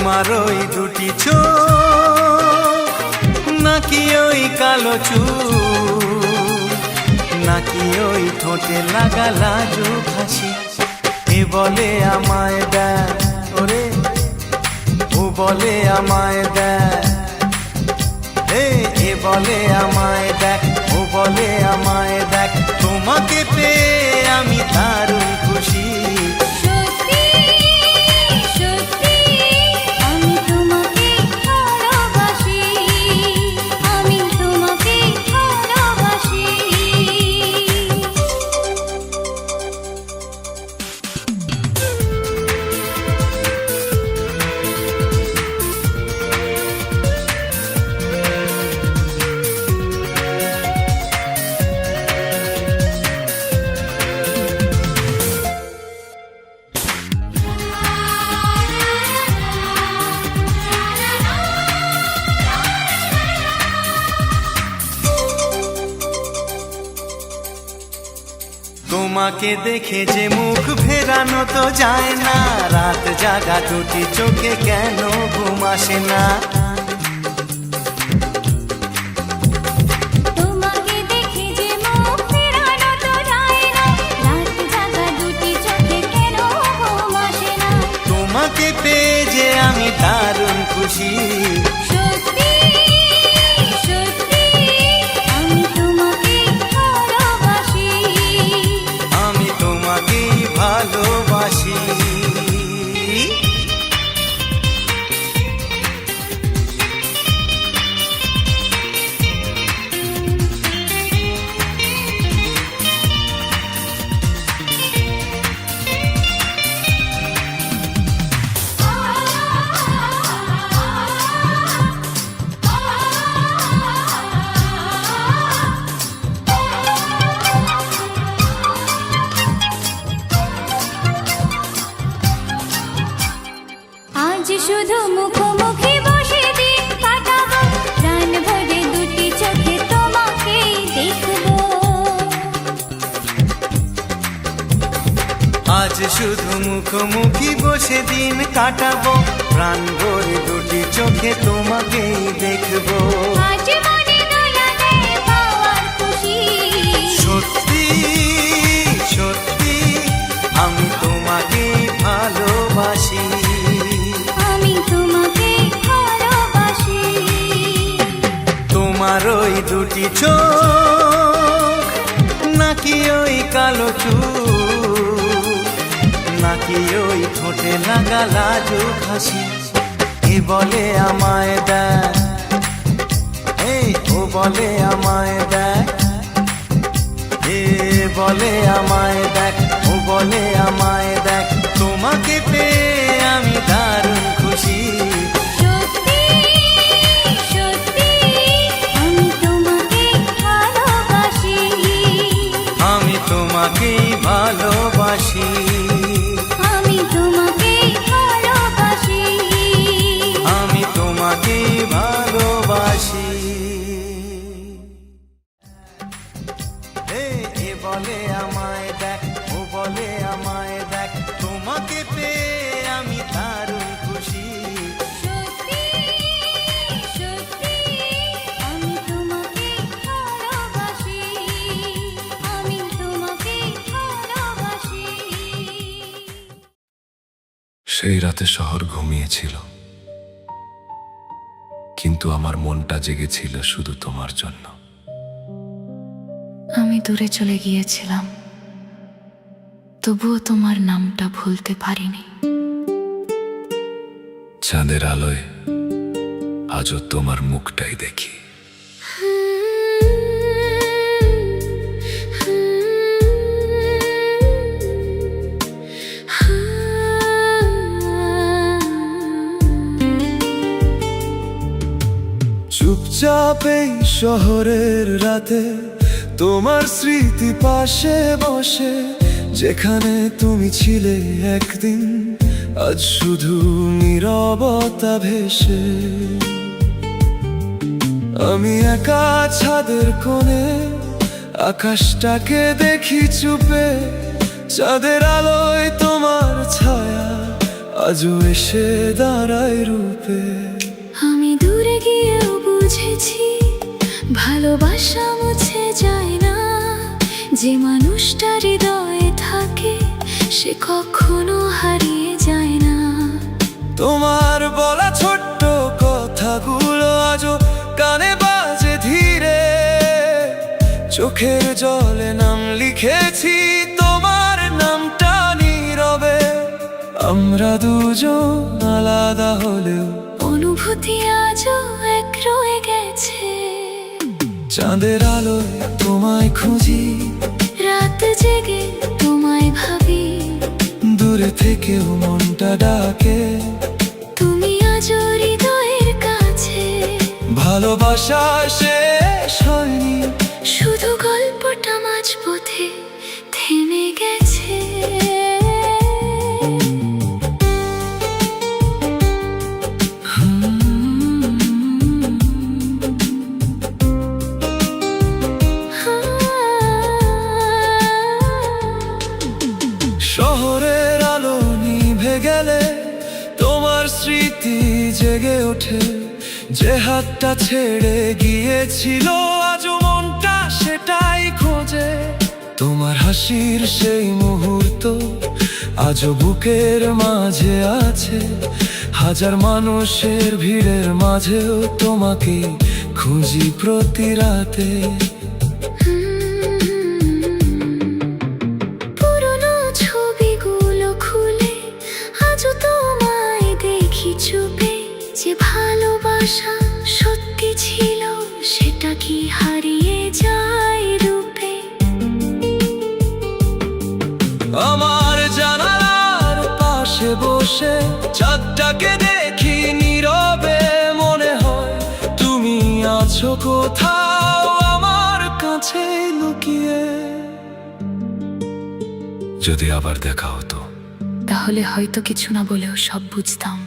তোমার ওই দুটি চোখ, নাকি ওই কালো চুল, নাকি ওই ঠোঁটে লাগা লাজুক হাসি। এ বলে আমায় দেখ ওরে, ও বলে আমায় দেখ, এ বলে আমায় দেখ, ও বলে আমায় দেখ, তোমাকে পেয়ে আমি দারুণ খুশি। তোমাকে দেখে যে মুখ ফেরানো তো যায় না, রাত জাগা দুটি চোখে কেন ঘুম আসে না। তোমাকে দেখে যে মুখ ফেরানো তো যায় না, রাত জাগা দুটি চোখে কেন ঘুম আসে না। তোমাকে পেয়ে যে আমি দারুণ খুশি। ভালোবাসি। আজ শুধু মুখোমুখি বসে দিন কাটাবো, প্রাণ ভরে দুটি চোখে তোমাকেই দেখবো। আজ শুধু মুখোমুখি বসে দিন কাটাবো, প্রাণ ভরে দুটি চোখে তোমাকেই দেখবো। আজ মনে দোলা দেয় পাওয়ার খুশি। সত্যি সত্যি আমি তোমাকেই ভালোবাসি। তোমার ওই দুটি চোখ, নাকি ওই কালো চুল, নাকি ওই ঠোঁটে লাগা লাজুক হাসি। এ বলে আমায় দেখ, ও বলে আমায় দেখ, এ বলে আমায় দেখ, ও বলে আমায় দেখ, তোমাকে পেয়ে আমি দারুণ খুশি। তোমাকেই ভালোবাসি। আমি তোমাকেই ভালোবাসি। আমি তোমাকেই ভালোবাসি। এ বলে আমায় দেখ, ও বলে আমায় দেখ, তোমাকে পেয়ে আমি দারুণ খুশি। সেই রাতে শহর ঘুমিয়েছিল, কিন্তু আমার মনটা জেগেছিল শুধু তোমার জন্য। আমি দূরে চলে গিয়েছিলাম, তবুও তোমার নামটা ভুলতে পারিনি। চাঁদের আলোয় আজও তোমার মুখটাই দেখি। চুপচাপ এই শহরের রাতে তোমার স্মৃতি পাশে বসে, যেখানে তুমি ছিলে একদিন, আজ শুধু নীরবতা ভেসে। আমি একা ছাদের কোণে আকাশটাকে দেখি চুপে, চাঁদের আলোয় তোমার ছায়া আজও এসে দাঁড়ায় রূপে। আমি দূরে গিয়েও বুঝেছি ভালোবাসা মুছে যায় না, যে মানুষটা হৃদয়ে থাকে সে কখনো হারিয়ে যায় না। তোমার বলা ছোট্ট কথাগুলো আজও কানে বাজে ধীরে, চোখের জলে নাম লিখেছি তোমার নামটা নীরবে। আমরা দুজন আলাদা হলেও অনুভূতি আজও এক রয়ে গেছে। চাঁদের আলোয় তোমায় খুঁজি, রাত জেগে তোমায় ভাবি, দূরে থেকেও মনটা ডাকে। তুমি আজও হৃদয়ের কাছে। ভালোবাসা শেষ হয়নি, শুধু গল্পটা মাঝপথে থেমে গেছে। শহরের আলো নিভে গেলে তোমার স্মৃতি জেগে ওঠে। যে হাতটা ছেড়ে গিয়েছিল আজও মনটা সেটাই খোঁজে। তোমার হাসির সেই মুহূর্ত আজও বুকের মাঝে আছে। হাজার মানুষের ভিড়ের মাঝেও তোমাকে খুঁজি প্রতি রাতে। পুরনো ছবিগুলো খুলে আজও তোমায় দেখি চুপে। যে ভালোবাসা সত্যি ছিল সেটা কি হারিয়ে যায় রূপে। আমার জানালার পাশে বসে চাঁদটাকে দেখি নীরবে, মনে হয় তুমি আছো কোথাও আমার কাছে লুকিয়ে। যদি আবার দেখা হতো তাহলে হয়তো কিছু না বলেও সব বুঝতাম।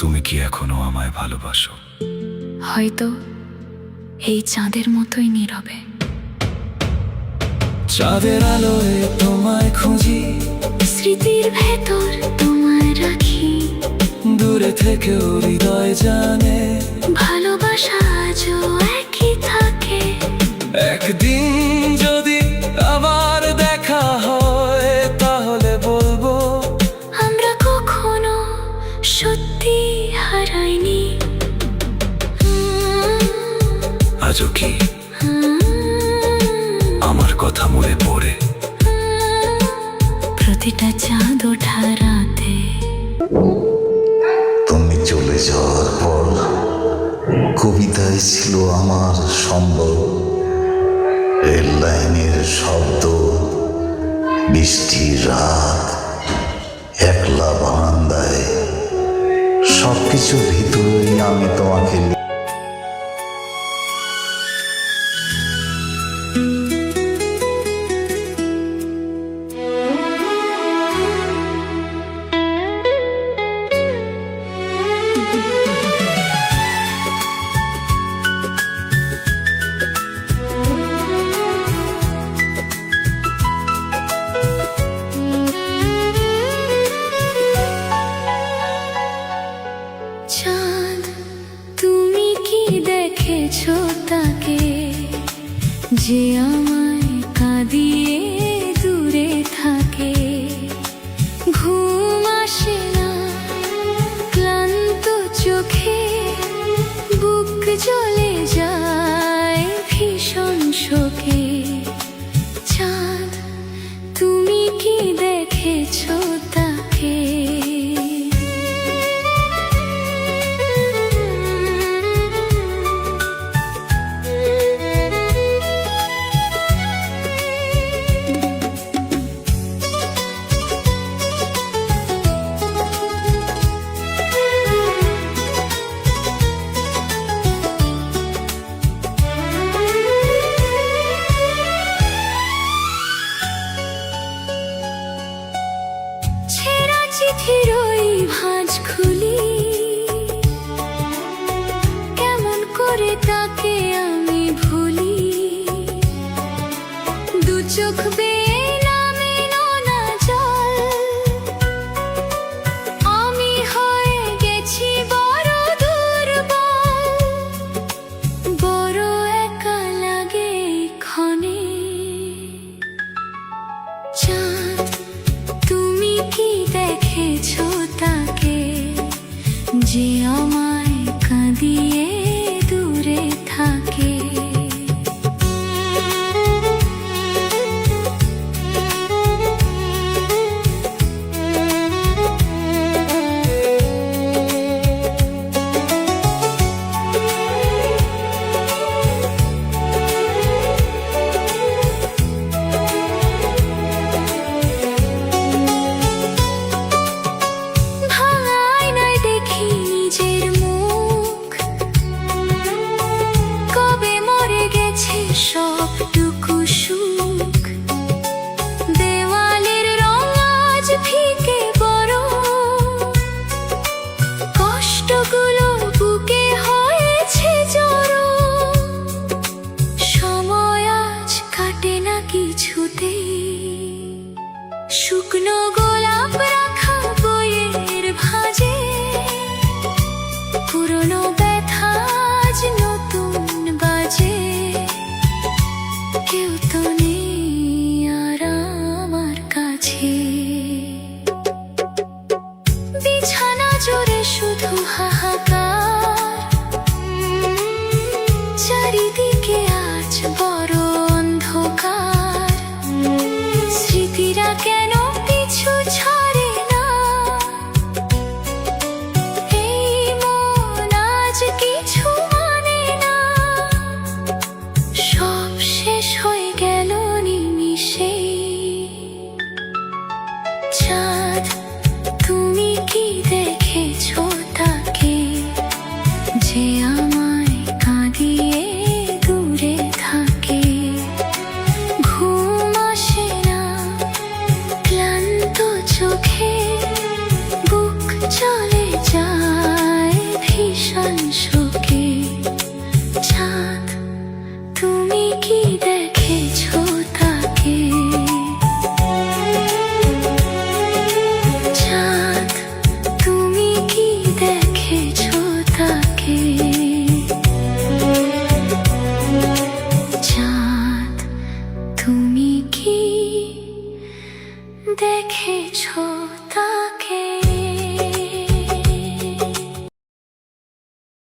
তুমি কি এখনো আমায় ভালোবাসো? হয়তো এই চাঁদের মতোই নীরবে। চাঁদের আলোয় তোমায় খুঁজি, স্মৃতির ভেতর তোমায় রাখি, দূরে থেকেও হৃদয় জানে ভালোবাসা আজও একই থাকে। একদিন যদি আবার দেখা হয় তাহলে বলবো আমরা কখনো সত্যি হারাইনি। আজও কি আমার কথা মনে পড়ে? প্রতিটা চাঁদ ওঠা রাতে। তুমি চলে যাওয়ার পর কবিতায় ছিল আমার সম্বল। রেল লাইনের শব্দ, বৃষ্টির রাত, একলা বারান্দায়, সবকিছুর ভিতরেই আমি তোমাকে চাঁদ, তুমি কি দেখেছো তাকে, যে আমায় কাঁদিয়ে দূরে থাকে? ঘুম আসে না ক্লান্ত চোখে, বুক জ্বলে যায় ভীষণ শোকে। চাঁদ, তুমি কি দেখেছো তাকে? ছেঁড়া চিঠির ওই ভাঁজ খুলি, কেমন করে তাকে আমি ভুলি? দু চোখ বেয়ে নামে নোনা জল, দেখেছো তাকে, যে আমায় কাঁদিয়ে দূরে থাকে? ভাঙা আয়নায় দেখি নিজের মুখ, কবে মরে গেছে সবটুকু সুখ। দেওয়ালের রং আজ ফিকে বড়, কষ্টগুলো বুকে হয়েছে জড়ো। সময় আজ কাটে না কিছুতে, শুকনো গোলাপ রাখা বইয়ের ভাঁজে। পুরনো ব্যথা আজ নতুন বাজে, কেউ তো নেই আর আমার কাছে। বিছানা জুড়ে শুধু হাহাকার, চারিদিকে আজ বড় অন্ধকার। স্মৃতিরা কেন পিছু ছাড়ে না, এই মন আজ কিছু মানে না। সব শেষ হয়ে গেল নিমিষে। চাঁদ, তুমি কি দেখেছো তাকে, যে আমায় কাঁদিয়ে দূরে থাকে? ঘুম আসে না ক্লান্ত চোখে, বুক চলে যায় ভীষণ শোকে। চাঁদ, তুমি কি দেখেছো তাকে? চাঁদ, তুমি কি দেখেছো তাকে? চাঁদ, তুমি কি দেখেছো